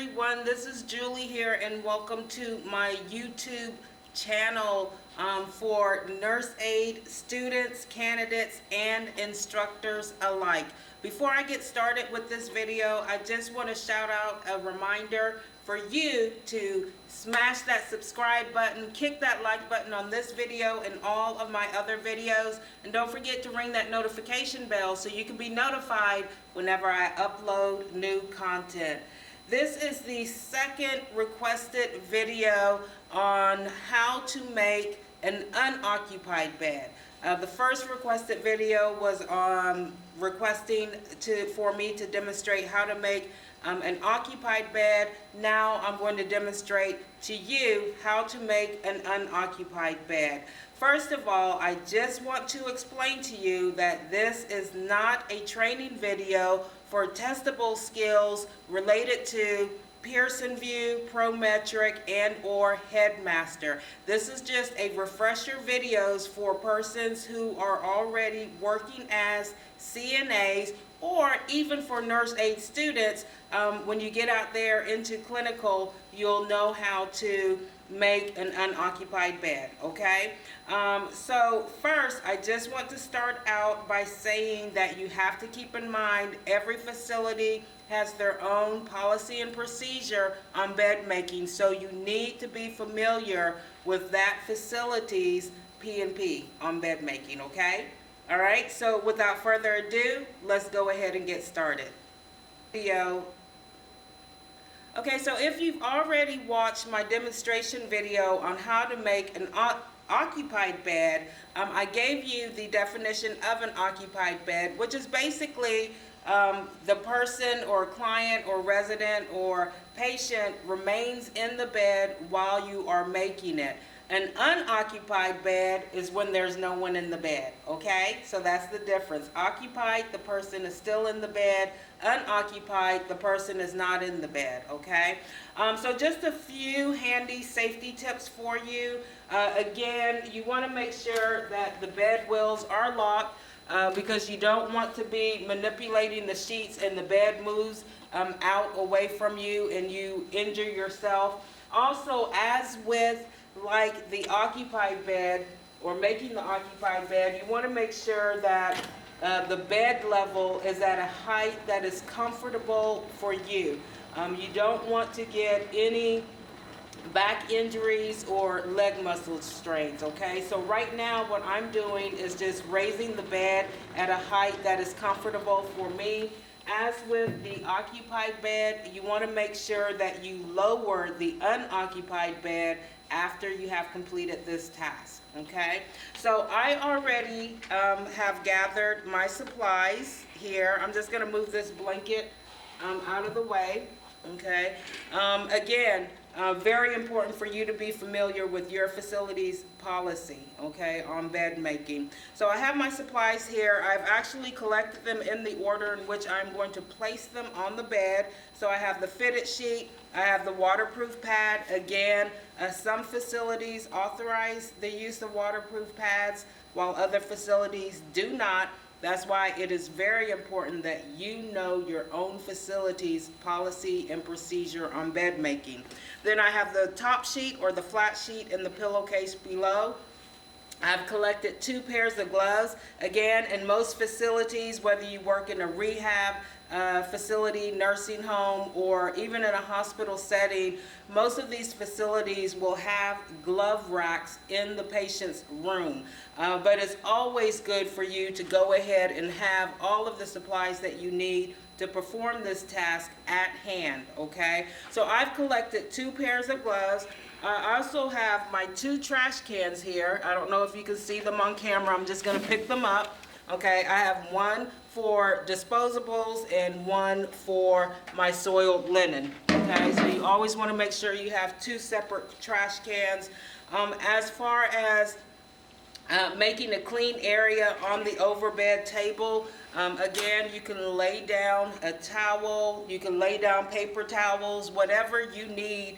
everyone, this is Julie here and welcome to my YouTube channel for nurse aide students, candidates, and instructors alike. Before I get started with this video, I just want to shout out a reminder for you to smash that subscribe button, kick that like button on this video and all of my other videos, and don't forget to ring that notification bell so you can be notified whenever I upload new content. This is the second requested video on how to make an unoccupied bed. The first requested video was requesting for me to demonstrate how to make an occupied bed. Now I'm going to demonstrate to you how to make an unoccupied bed. First of all, I just want to explain to you that this is not a training video for testable skills related to Pearson Vue, Prometric, and or Headmaster. This is just a refresher videos for persons who are already working as CNAs, or even for nurse aide students. When you get out there into clinical, you'll know how to make an unoccupied bed, okay? So first, I just want to start out by saying that you have to keep in mind every facility has their own policy and procedure on bed making, so you need to be familiar with that facility's P&P on bed making, okay? All right, so without further ado, let's go ahead and get started. Okay, so if you've already watched my demonstration video on how to make an occupied bed, I gave you the definition of an occupied bed, which is basically the person or client or resident or patient remains in the bed while you are making it. An unoccupied bed is when there's no one in the bed, okay? So that's the difference. Occupied, the person is still in the bed. Unoccupied, the person is not in the bed, okay? So just a few handy safety tips for you. Again, you want to make sure that the bed wheels are locked because you don't want to be manipulating the sheets and the bed moves out away from you and you injure yourself. Also, as with like the occupied bed or making the occupied bed, you want to make sure that the bed level is at a height that is comfortable for you. You don't want to get any back injuries or leg muscle strains, okay? So right now what I'm doing is just raising the bed at a height that is comfortable for me. As with the occupied bed, you want to make sure that you lower the unoccupied bed after you have completed this task, okay? So I already have gathered my supplies here. I'm just going to move this blanket out of the way, okay? Again, very important for you to be familiar with your facility's policy, okay, on bed making. So I have my supplies here. I've actually collected them in the order in which I'm going to place them on the bed. So I have the fitted sheet, I have the waterproof pad. Again, some facilities authorize the use of waterproof pads while other facilities do not. That's why it is very important that you know your own facility's policy and procedure on bed making. Then I have the top sheet or the flat sheet in the pillowcase below. I've collected 2 pairs of gloves. Again, in most facilities, whether you work in a rehab facility, nursing home, or even in a hospital setting, most of these facilities will have glove racks in the patient's room. But it's always good for you to go ahead and have all of the supplies that you need to perform this task at hand, okay? So I've collected 2 pairs of gloves. I also have my 2 trash cans here. I don't know if you can see them on camera. I'm just going to pick them up. Okay, I have one for disposables and one for my soiled linen. Okay, so you always want to make sure you have 2 separate trash cans. As far as making a clean area on the overbed table, again, you can lay down a towel, you can lay down paper towels, whatever you need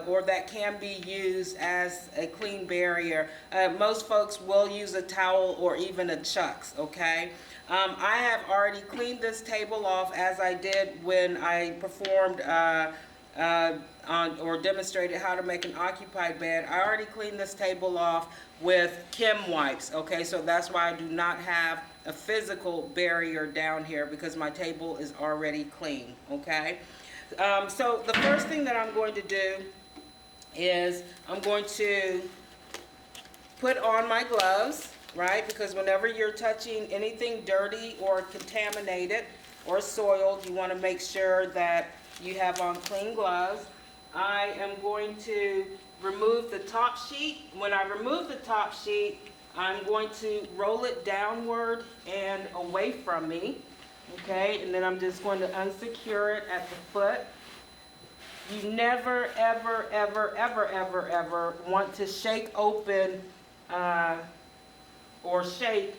or that can be used as a clean barrier. Most folks will use a towel or even a chucks, okay? I have already cleaned this table off as I did when I performed or demonstrated how to make an occupied bed, I already cleaned this table off with Chem wipes, okay? So that's why I do not have a physical barrier down here, because my table is already clean, okay? So the first thing that I'm going to do is I'm going to put on my gloves, right? Because whenever you're touching anything dirty or contaminated or soiled, you want to make sure that you have on clean gloves. I am going to remove the top sheet. When I remove the top sheet, I'm going to roll it downward and away from me, okay? And then I'm just going to unsecure it at the foot. You never, ever, ever, ever, ever, ever want to shake open or shake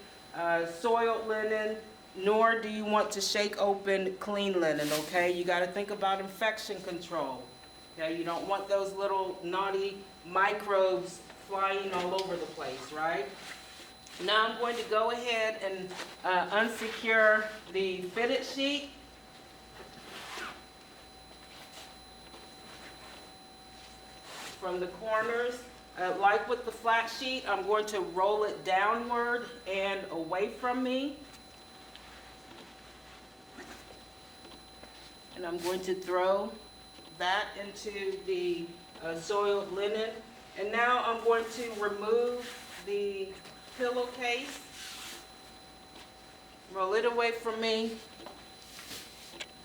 soiled linen, nor do you want to shake open clean linen, okay? You got to think about infection control. Okay, you don't want those little naughty microbes flying all over the place, right? Now I'm going to go ahead and unsecure the fitted sheet. From the corners. Like with the flat sheet, I'm going to roll it downward and away from me. And I'm going to throw that into the soiled linen. And now I'm going to remove the pillowcase, roll it away from me,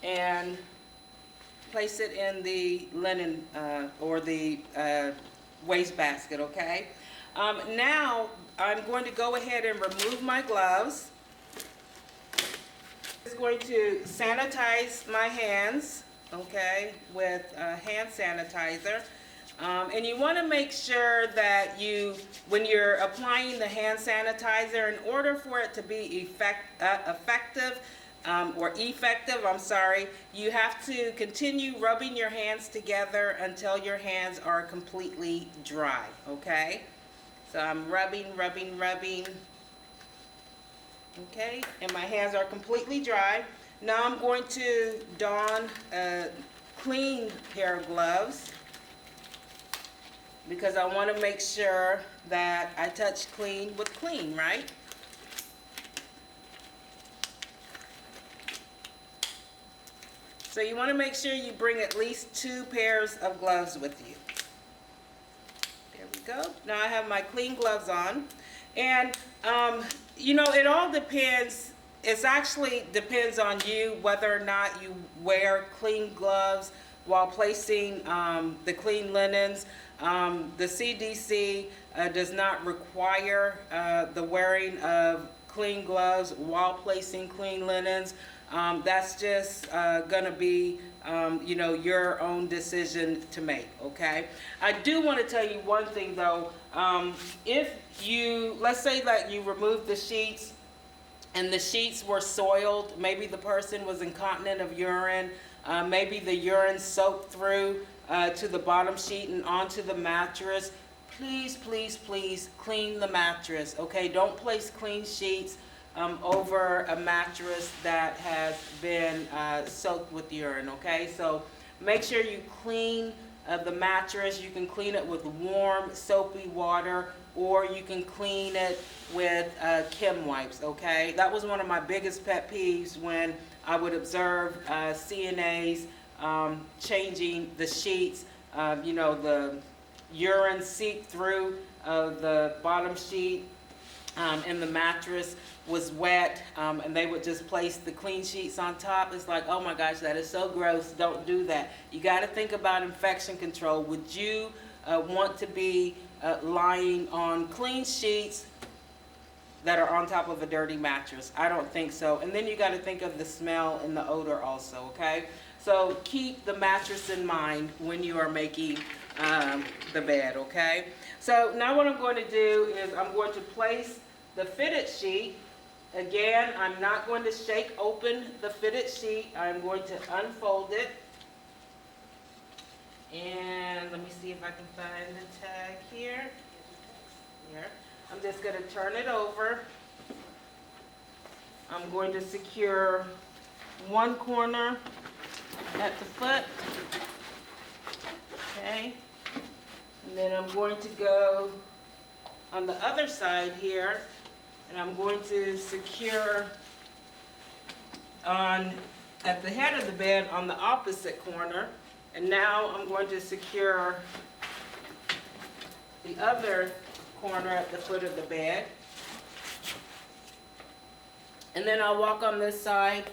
and place it in the linen or the wastebasket, okay? Now I'm going to go ahead and remove my gloves. I'm going to sanitize my hands, okay, with hand sanitizer. And you want to make sure that when you're applying the hand sanitizer, in order for it to be effective, you have to continue rubbing your hands together until your hands are completely dry, okay? So I'm rubbing, okay, and my hands are completely dry. Now I'm going to don a clean pair of gloves, because I want to make sure that I touch clean with clean, right? So you want to make sure you bring at least 2 pairs of gloves with you. There we go. Now I have my clean gloves on. And, you know, it all depends. It actually depends on you whether or not you wear clean gloves while placing the clean linens. The CDC does not require the wearing of clean gloves while placing clean linens. That's just going to be, you know, your own decision to make, okay? I do want to tell you one thing, though. If you, let's say that you remove the sheets and the sheets were soiled, maybe the person was incontinent of urine, maybe the urine soaked through to the bottom sheet and onto the mattress, please, please, please clean the mattress, okay? Don't place clean sheets over a mattress that has been soaked with urine, okay? So make sure you clean the mattress. You can clean it with warm, soapy water, or you can clean it with Chem wipes, okay? That was one of my biggest pet peeves when I would observe CNAs changing the sheets. You know, the urine seeped through the bottom sheet and the mattress was wet, and they would just place the clean sheets on top. It's like, oh my gosh, that is so gross. Don't do that. You got to think about infection control. Would you want to be lying on clean sheets that are on top of a dirty mattress? I don't think so. And then you got to think of the smell and the odor also, okay? So keep the mattress in mind when you are making the bed, okay? So now what I'm going to do is I'm going to place the fitted sheet. Again, I'm not going to shake open the fitted sheet. I'm going to unfold it. And let me see if I can find the tag here. Here. I'm just going to turn it over. I'm going to secure one corner at the foot I'm going to go on the other side here, and I'm going to secure at the head of the bed on the opposite corner. And now I'm going to secure the other corner at the foot of the bed. And then I'll walk on this side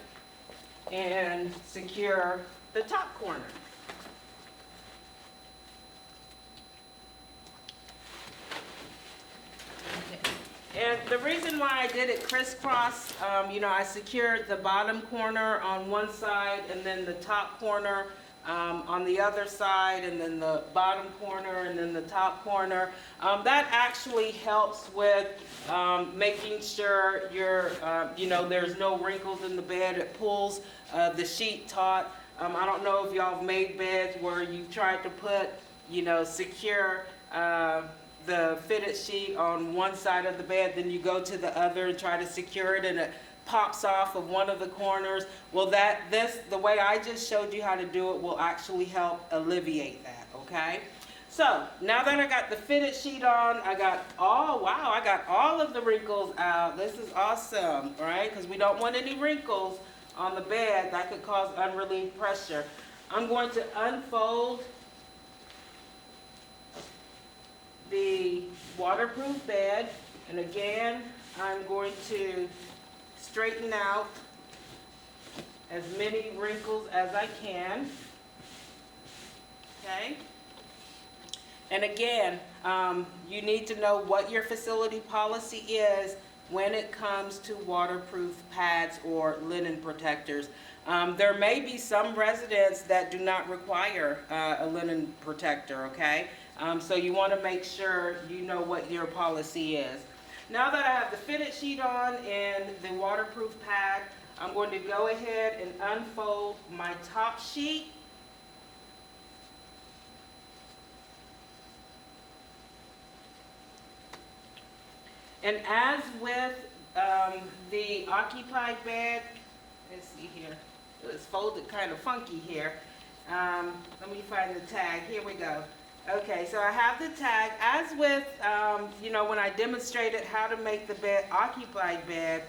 and secure the top corner. And the reason why I did it crisscross, I secured the bottom corner on one side and then the top corner on the other side, and then the bottom corner and then the top corner. That actually helps with making sure there's no wrinkles in the bed. It pulls the sheet taut. I don't know if y'all have made beds where you tried to put, secure the fitted sheet on one side of the bed, then you go to the other and try to secure it, and it pops off of one of the corners. Well, the way I just showed you how to do it will actually help alleviate that, okay? So now that I got the fitted sheet on, I got all of the wrinkles out. This is awesome, right? Because we don't want any wrinkles on the bed that could cause unrelieved pressure. I'm going to unfold the waterproof bed, and again, I'm going to straighten out as many wrinkles as I can, okay? And again, you need to know what your facility policy is when it comes to waterproof pads or linen protectors. There may be some residents that do not require a linen protector, okay? So you want to make sure you know what your policy is. Now that I have the fitted sheet on and the waterproof pad, I'm going to go ahead and unfold my top sheet. And as with the occupied bed, let's see here, it's folded kind of funky here. Let me find the tag. Here we go. Okay, so I have the tag. As with, when I demonstrated how to make the bed occupied bed,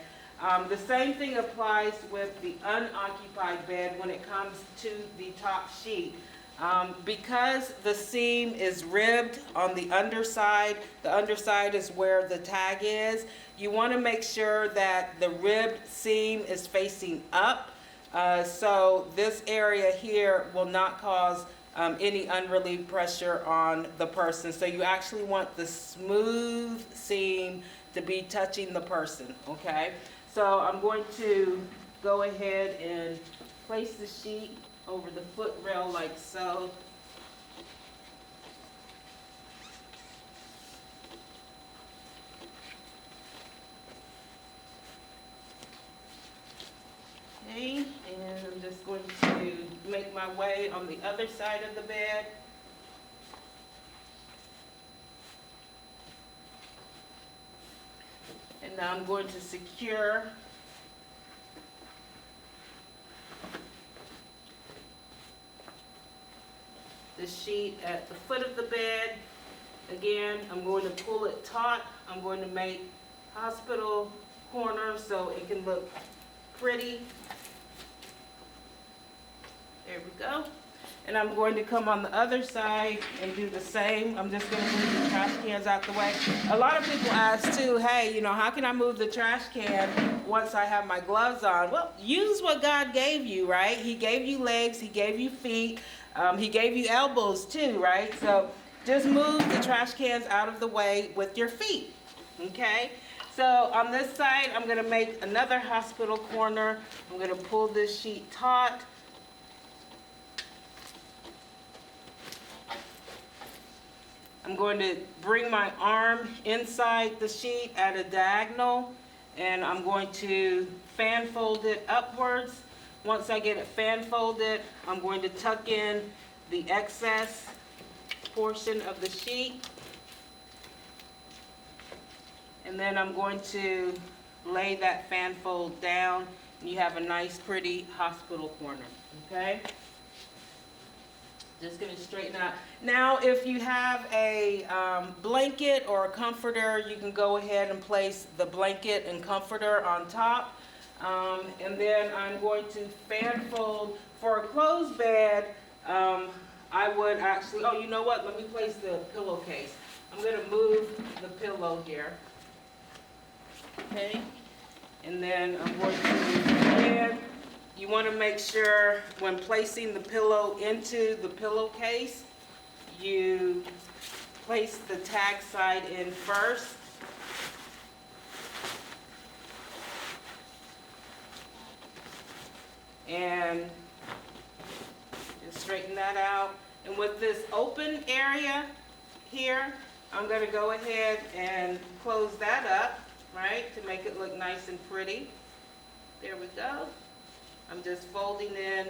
the same thing applies with the unoccupied bed when it comes to the top sheet. Because the seam is ribbed on the underside is where the tag is, you want to make sure that the ribbed seam is facing up. So this area here will not cause any unrelieved pressure on the person. So you actually want the smooth seam to be touching the person, okay? So I'm going to go ahead and place the sheet over the foot rail like so. Okay, and I'm just going to make my way on the other side of the bed. And now I'm going to secure the sheet at the foot of the bed. Again, I'm going to pull it taut. I'm going to make hospital corners so it can look pretty. There we go. And I'm going to come on the other side and do the same. I'm just going to move the trash cans out the way. A lot of people ask too, hey, how can I move the trash can once I have my gloves on? Well, use what God gave you, right? He gave you legs, He gave you feet, He gave you elbows too, right? So just move the trash cans out of the way with your feet, okay? So on this side, I'm going to make another hospital corner. I'm going to pull this sheet taut. I'm going to bring my arm inside the sheet at a diagonal, and I'm going to fan fold it upwards. Once I get it fan folded, I'm going to tuck in the excess portion of the sheet. And then I'm going to lay that fan fold down, and you have a nice, pretty hospital corner, okay? Just gonna straighten out. Now, if you have a blanket or a comforter, you can go ahead and place the blanket and comforter on top. And then I'm going to fan fold. For a closed bed, I would actually, oh, you know what? Let me place the pillowcase. I'm gonna move the pillow here. Okay? And then I'm going to move the bed. You want to make sure when placing the pillow into the pillowcase, you place the tag side in first. And just straighten that out. And with this open area here, I'm going to go ahead and close that up, right, to make it look nice and pretty. There we go. I'm just folding in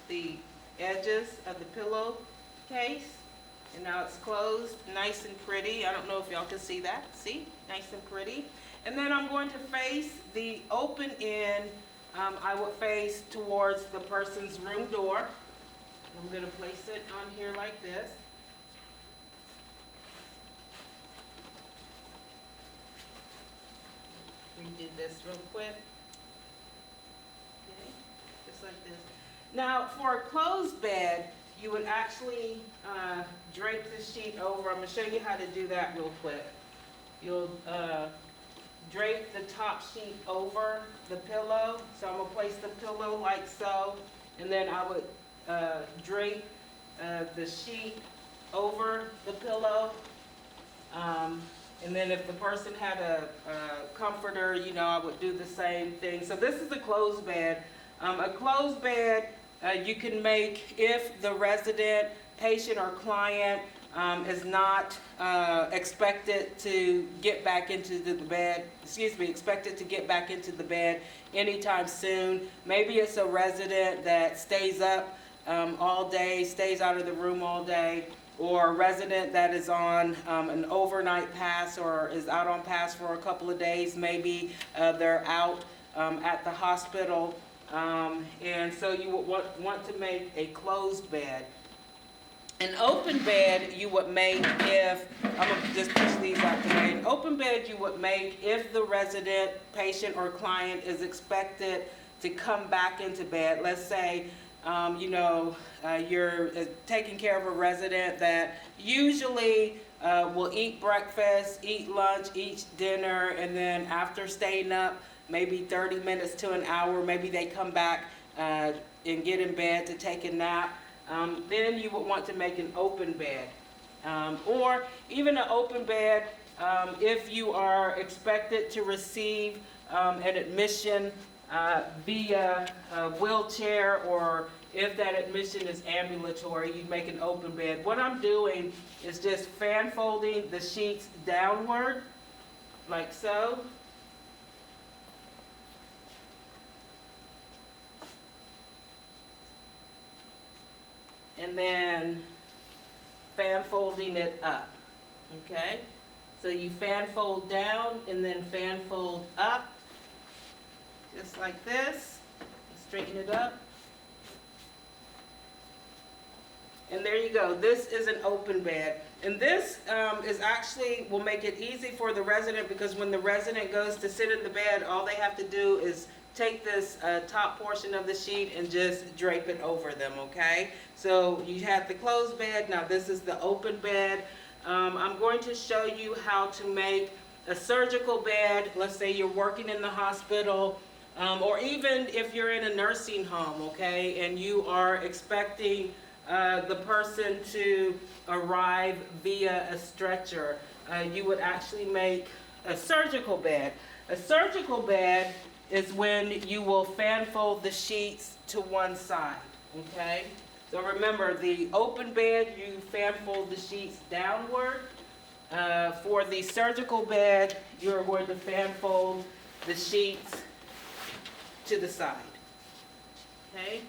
the edges of the pillowcase, and now it's closed, nice and pretty. I don't know if y'all can see that. See? Nice and pretty. And then I'm going to face the open end. I will face towards the person's room door. I'm going to place it on here like this. Redo this real quick. Like this. Now, for a closed bed, you would actually drape the sheet over. I'm going to show you how to do that real quick. You'll drape the top sheet over the pillow. So I'm going to place the pillow like so, and then I would drape the sheet over the pillow. And then if the person had a comforter, you know, I would do the same thing. So this is a closed bed. A closed bed you can make if the resident, patient, or client is not expected to get back into the bed, expected to get back into the bed anytime soon. Maybe it's a resident that stays up all day, stays out of the room all day, or a resident that is on an overnight pass or is out on pass for a couple of days. Maybe they're out at the hospital. And so you would want to make a closed bed. An open bed you would make if, I'm going to just push these out the way. An open bed you would make if the resident, patient, or client is expected to come back into bed. Let's say, you're taking care of a resident that usually will eat breakfast, eat lunch, eat dinner, and then after staying up maybe 30 minutes to an hour, maybe they come back and get in bed to take a nap. Then you would want to make an open bed. Or even an open bed if you are expected to receive an admission via a wheelchair, or if that admission is ambulatory, you make an open bed. What I'm doing is just fan folding the sheets downward, like so. And then fan folding it up, okay? So you fan fold down and then fan fold up, just like this. Straighten it up. And there you go. This is an open bed. And this is actually will make it easy for the resident, because when the resident goes to sit in the bed, all they have to do is take this top portion of the sheet and just drape it over them, okay? So you have the closed bed. Now this is the open bed. I'm going to show you how to make a surgical bed. Let's say you're working in the hospital, or even if you're in a nursing home, okay, and you are expecting the person to arrive via a stretcher. You would actually make a surgical bed. A surgical bed is when you will fan fold the sheets to one side, okay? So remember, the open bed, you fan fold the sheets downward. For the surgical bed, you're going to fan fold the sheets to the side, okay?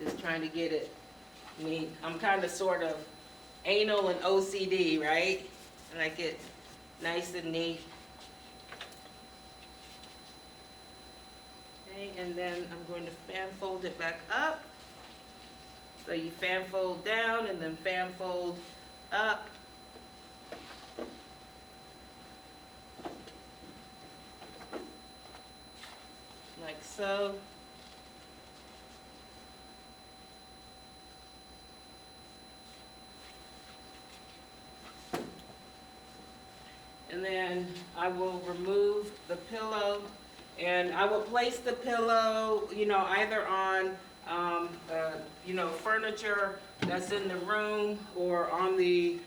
Just trying to get it. I mean, I'm kind of sort of anal and OCD, right? I like it nice and neat. and then I'm going to fan fold it back up. So you fan fold down and then fan fold up. Like so. And then I will remove the pillow, and I will place the pillow, either on, furniture that's in the room, or on the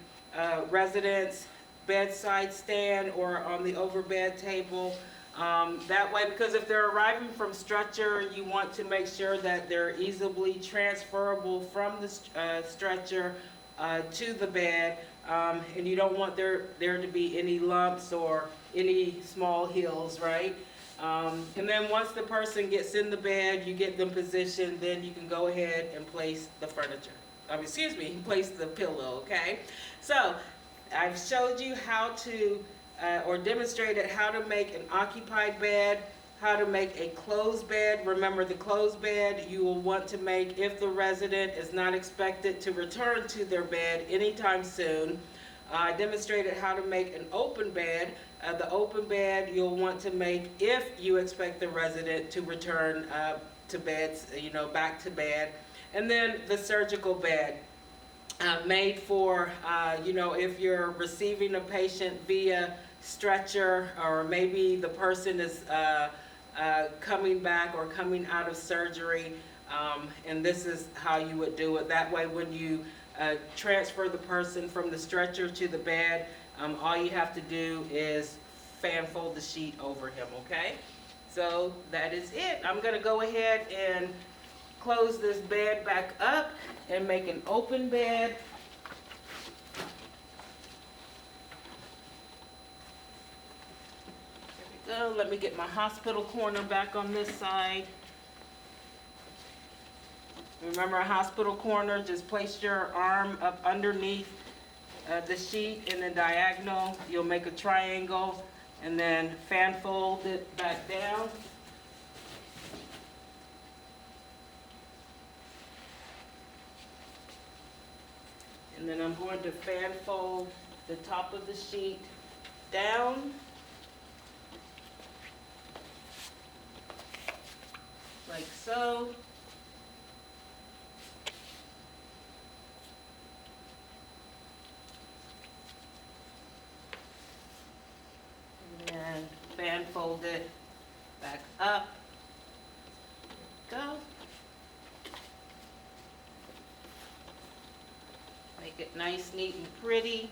resident's bedside stand, or on the overbed table. That way, because if they're arriving from stretcher, you want to make sure that they're easily transferable from the stretcher to the bed. And you don't want there to be any lumps or any small heels, right? And then once the person gets in the bed, you get them positioned, then you can go ahead and place the furniture. Place the pillow, okay? So, I've showed you how to, or demonstrated how to make an occupied bed, how to make a closed bed. Remember, the closed bed you will want to make if the resident is not expected to return to their bed anytime soon. I demonstrated how to make an open bed. The open bed you'll want to make if you expect the resident to return to beds, back to bed. And then the surgical bed, made for, if you're receiving a patient via stretcher, or maybe the person is coming back or coming out of surgery, and this is how you would do it. That way, when you transfer the person from the stretcher to the bed, all you have to do is fan fold the sheet over him, okay? So that is it. I'm going to go ahead and close this bed back up and make an open bed. There we go. Let me get my hospital corner back on this side. Remember, a hospital corner, just place your arm up underneath the sheet in a diagonal. You'll make a triangle and then fan fold it back down. And then I'm going to fan fold the top of the sheet down. Like so. And fan fold it back up. There we go. Make it nice, neat, and pretty.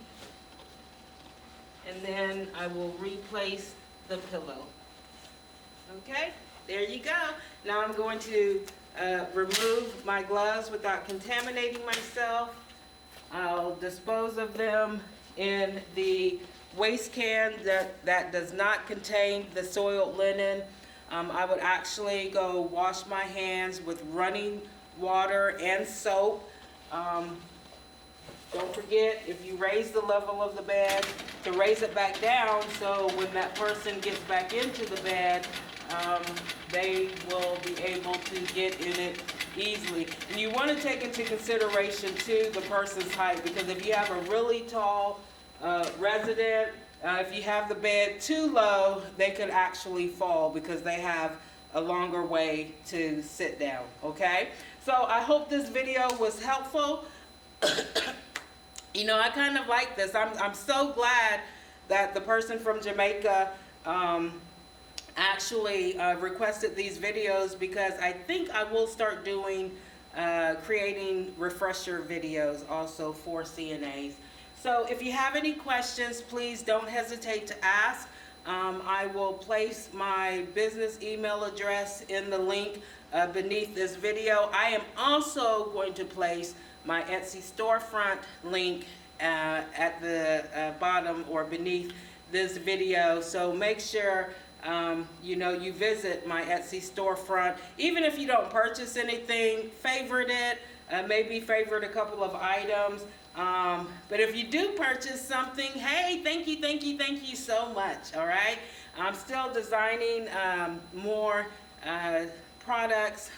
And then I will replace the pillow. Okay, there you go. Now I'm going to remove my gloves without contaminating myself. I'll dispose of them in the waste can that does not contain the soiled linen. I would actually go wash my hands with running water and soap. Don't forget, if you raise the level of the bed, to raise it back down, so when that person gets back into the bed, they will be able to get in it easily. And you want to take into consideration too the person's height, because if you have a really tall resident, if you have the bed too low, they could actually fall because they have a longer way to sit down, okay? So I hope this video was helpful. I kind of like this. I'm so glad that the person from Jamaica actually requested these videos, because I think I will start doing creating refresher videos also for CNAs. So if you have any questions, please don't hesitate to ask. I will place my business email address in the link beneath this video. I am also going to place my Etsy storefront link at the bottom or beneath this video. So make sure you visit my Etsy storefront. Even if you don't purchase anything, favorite it, maybe favorite a couple of items. But if you do purchase something, hey, thank you so much, all right? I'm still designing more products.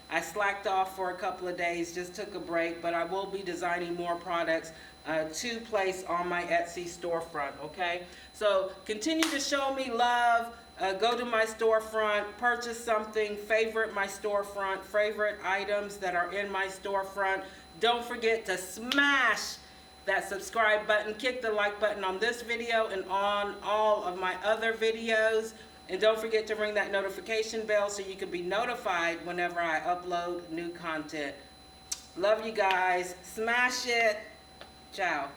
I slacked off for a couple of days, just took a break, but I will be designing more products to place on my Etsy storefront, okay? So continue to show me love. Go to my storefront, purchase something, favorite my storefront, favorite items that are in my storefront. Don't forget to smash that subscribe button, kick the like button on this video and on all of my other videos. And don't forget to ring that notification bell so you can be notified whenever I upload new content. Love you guys. Smash it. Ciao.